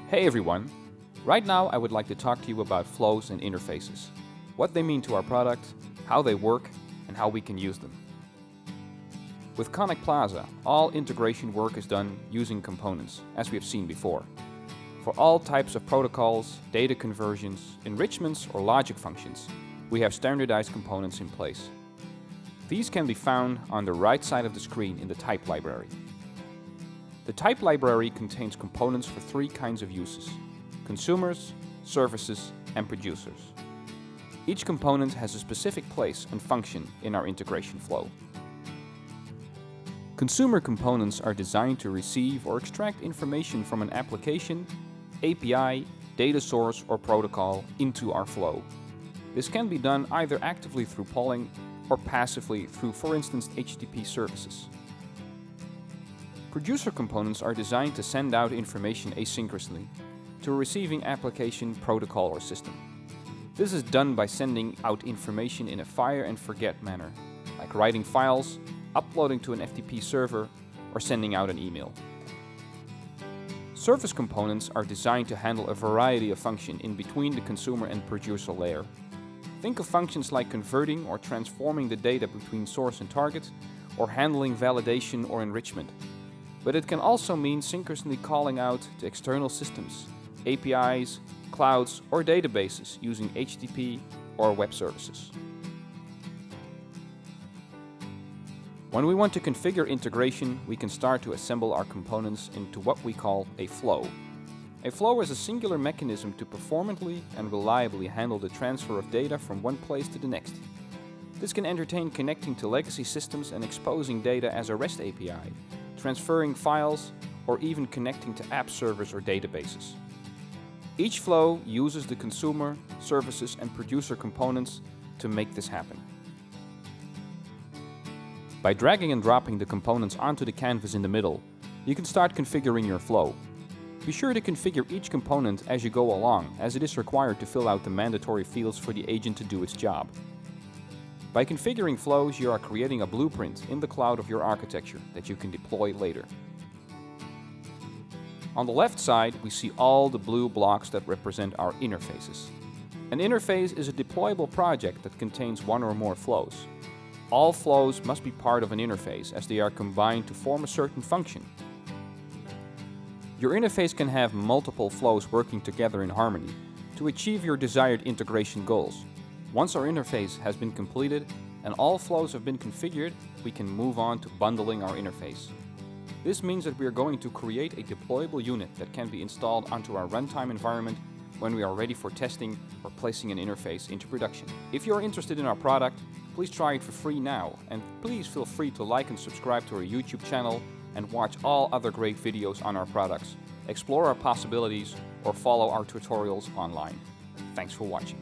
Hey everyone! Right now I would like to talk to you about flows and interfaces, what they mean to our product, how they work, and how we can use them. With ConnectPlaza, all integration work is done using components, as we have seen before. For all types of protocols, data conversions, enrichments or logic functions, we have standardized components in place. These can be found on the right side of the screen in the type library. The type library contains components for three kinds of uses: consumers, services, and producers. Each component has a specific place and function in our integration flow. Consumer components are designed to receive or extract information from an application, API, data source, or protocol into our flow. This can be done either actively through polling or passively through, for instance, HTTP services. Producer components are designed to send out information asynchronously to a receiving application, protocol, or system. This is done by sending out information in a fire and forget manner, like writing files, uploading to an FTP server, or sending out an email. Service components are designed to handle a variety of functions in between the consumer and producer layer. Think of functions like converting or transforming the data between source and target, or handling validation or enrichment. But it can also mean synchronously calling out to external systems, APIs, clouds, or databases using HTTP or web services. When we want to configure integration, we can start to assemble our components into what we call a flow. A flow is a singular mechanism to performantly and reliably handle the transfer of data from one place to the next. This can entertain connecting to legacy systems and exposing data as a REST API, transferring files, or even connecting to app servers or databases. Each flow uses the consumer, services, and producer components to make this happen. By dragging and dropping the components onto the canvas in the middle, you can start configuring your flow. Be sure to configure each component as you go along, as it is required to fill out the mandatory fields for the agent to do its job. By configuring flows, you are creating a blueprint in the cloud of your architecture that you can deploy later. On the left side, we see all the blue blocks that represent our interfaces. An interface is a deployable project that contains one or more flows. All flows must be part of an interface, as they are combined to form a certain function. Your interface can have multiple flows working together in harmony to achieve your desired integration goals. Once our interface has been completed and all flows have been configured, we can move on to bundling our interface. This means that we are going to create a deployable unit that can be installed onto our runtime environment when we are ready for testing or placing an interface into production. If you are interested in our product, please try it for free now, and please feel free to like and subscribe to our YouTube channel and watch all other great videos on our products, explore our possibilities, or follow our tutorials online. Thanks for watching.